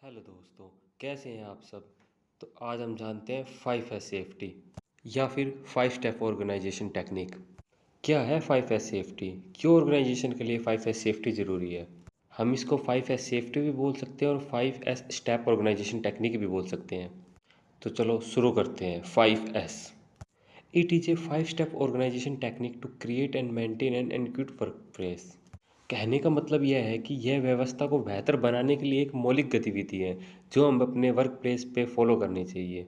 Hello दोस्तों, कैसे हैं आप सब। तो आज हम जानते हैं 5S सेफ्टी या फिर 5 स्टेप ऑर्गेनाइजेशन टेक्निक। क्या है 5S सेफ्टी, क्यों ऑर्गेनाइजेशन के लिए 5S सेफ्टी ज़रूरी है। हम इसको 5S सेफ्टी भी बोल सकते हैं और 5S स्टेप ऑर्गेनाइजेशन टेक्निक भी बोल सकते हैं। तो चलो शुरू करते हैं। 5S it is a 5 step organisation technique to create and maintain an एनक्यूट वर्क प्लेस। कहने का मतलब यह है कि यह व्यवस्था को बेहतर बनाने के लिए एक मौलिक गतिविधि है जो हम अपने वर्क प्लेस पे फॉलो करनी चाहिए।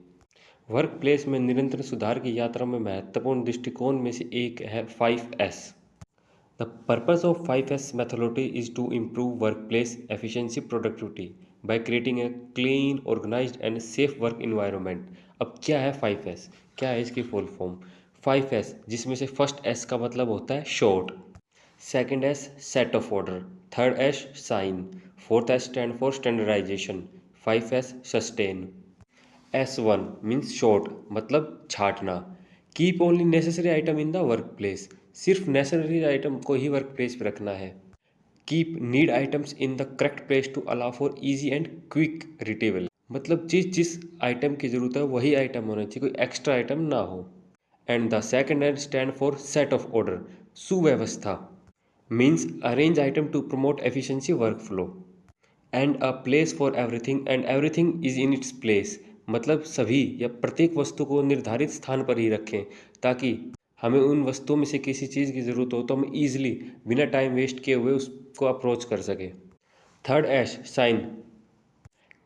वर्क प्लेस में निरंतर सुधार की यात्रा में महत्वपूर्ण दृष्टिकोण में से एक है 5S। The purpose of 5S methodology is to improve workplace efficiency productivity by creating a clean, organized and safe work environment। अब क्या है 5S, क्या है इसकी फुल फॉर्म। 5S जिसमें से फर्स्ट S का मतलब होता है sort, second S set of order, third S shine, fourth S stand for standardisation, 5S sustain. S1 means sort मतलब छाटना, keep only necessary item in the work place, सिर्फ necessary item को ही work place पर रखना है। Keep need items in the correct place to allow for easy and quick retrieval, मतलब जिस आइटम की ज़रूरत है वही आइटम होना चाहिए, कोई एक्स्ट्रा आइटम ना हो। And the second and stand for set of order, सुव्यवस्था means arrange item to promote efficiency work flow. And a place for everything and everything is in its place, मतलब सभी या प्रत्येक वस्तु को निर्धारित स्थान पर ही रखें ताकि हमें उन वस्तुओं में से किसी चीज़ की ज़रूरत हो तो हम ईजिली बिना टाइम वेस्ट किए हुए उसको अप्रोच कर सकें। Third S shine,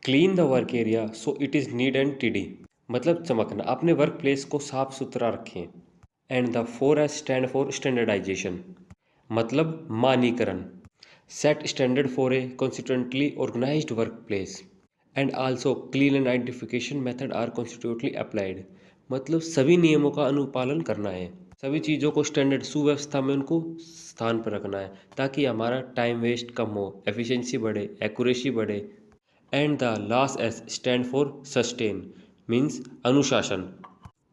clean the work area so it is neat and tidy, मतलब चमकना, अपने वर्क प्लेस को साफ सुथरा रखें। And the four S stand for standardisation, मतलब मानीकरण, set standard for a consistently organized workplace and also clean and identification method are constantly applied, मतलब सभी नियमों का अनुपालन करना है, सभी चीज़ों को स्टैंडर्ड सुव्यवस्था में उनको स्थान पर रखना है ताकि हमारा टाइम वेस्ट कम हो, एफिशिएंसी बढ़े, एक्यूरेसी बढ़े। And the last S stand for sustain means अनुशासन,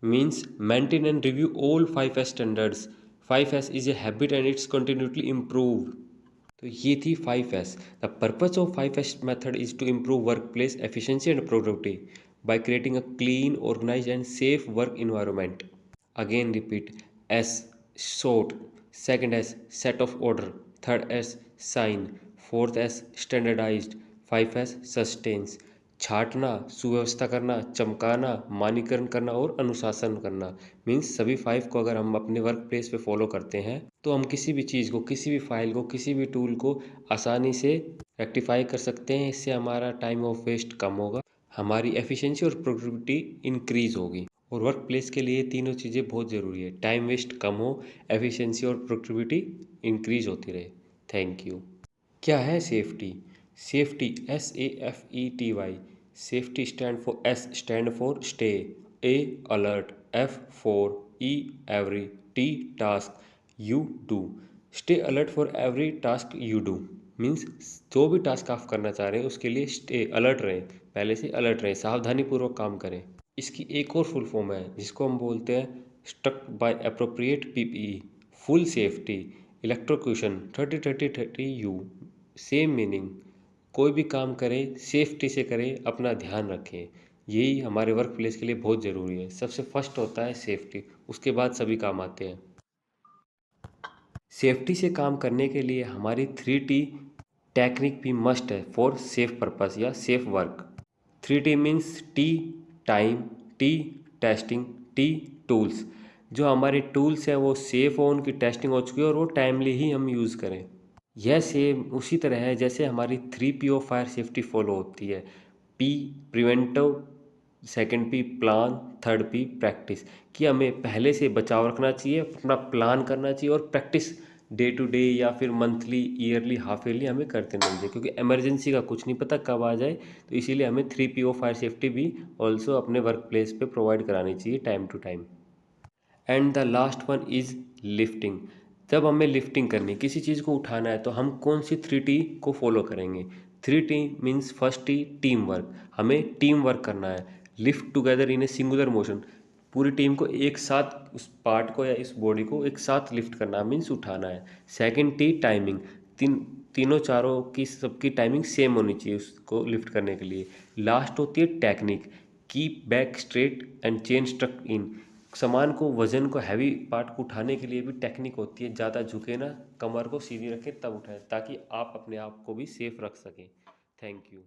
means maintain and review all 5S standards, 5S is a habit and it's continuously improve. तो ये थी 5S। The purpose of 5S method is to improve work place efficiency and productivity by creating a clean, organised and safe work environment. Again repeat, S sort, second S set of order, third S shine, fourth S standardised, 5S sustains, छाटना, सुव्यवस्था करना, चमकाना, मानीकरण करना और अनुशासन करना। Means सभी 5 को अगर हम अपने वर्क प्लेस पे फॉलो करते हैं तो हम किसी भी चीज़ को, किसी भी फाइल को, किसी भी टूल को आसानी से रेक्टिफाई कर सकते हैं। इससे हमारा टाइम ऑफ वेस्ट कम होगा, हमारी एफिशिएंसी और प्रोडक्टिविटी इंक्रीज होगी। और वर्क प्लेस के लिए तीनों चीज़ें बहुत ज़रूरी है, टाइम वेस्ट कम हो, एफिशिएंसी और प्रोडक्टिविटी इंक्रीज होती रहे। Thank you. क्या है safety. Safety SAFETY, safety stand for, S stand for stay, A alert, F for E every, T task, U do. Stay alert for every task you do means जो भी task आप करना चाह रहे हैं उसके लिए स्टे अलर्ट रहें, पहले से अलर्ट रहें, सावधानीपूर्वक काम करें। इसकी एक और फुल फॉर्म है जिसको हम बोलते हैं struck by appropriate PPE, full safety electrocution 30-30-30 U, same meaning. कोई भी काम करें सेफ्टी से करें, अपना ध्यान रखें, यही हमारे वर्क प्लेस के लिए बहुत ज़रूरी है। सबसे फर्स्ट होता है सेफ्टी, उसके बाद सभी काम आते हैं। सेफ्टी से काम करने के लिए हमारी 3T टेक्निक भी मस्ट है फॉर सेफ पर्पस या safe work. 3T means T time, T testing, T tools. जो हमारे टूल्स हैं वो सेफ हो, उनकी टेस्टिंग हो चुकी है और वो टाइमली ही हम यूज़ करें। यह सेम उसी तरह है जैसे हमारी 3P of fire safety follow होती है। P preventive, second P plan, third P practice, कि हमें पहले से बचाव रखना चाहिए, अपना प्लान करना चाहिए और प्रैक्टिस डे टू डे या फिर मंथली, ईयरली, हाफ ईयरली हमें करते रहना चाहिए, क्योंकि इमरजेंसी का कुछ नहीं पता कब आ जाए। तो इसीलिए हमें 3P ऑफ फायर सेफ्टी भी ऑल्सो अपने वर्क प्लेस पे प्रोवाइड करानी चाहिए time to time. And the last one is lifting. जब हमें लिफ्टिंग करनी, किसी चीज़ को उठाना है तो हम कौन सी 3T को फॉलो करेंगे। 3T means first T team work, हमें टीम वर्क करना है। Lift together in a singular motion, पूरी टीम को एक साथ, उस पार्ट को या इस बॉडी को एक साथ लिफ्ट करना मीन्स उठाना है। सेकंड T टाइमिंग, तीनों चारों की सबकी टाइमिंग सेम होनी चाहिए उसको लिफ्ट करने के लिए। लास्ट होती है technique, keep back straight and chin struck in. सामान को, वजन को, हैवी पार्ट को उठाने के लिए भी टेक्निक होती है। ज़्यादा झुके ना, कमर को सीधी रखें तब उठाएं, ताकि आप अपने आप को भी सेफ रख सकें। Thank you.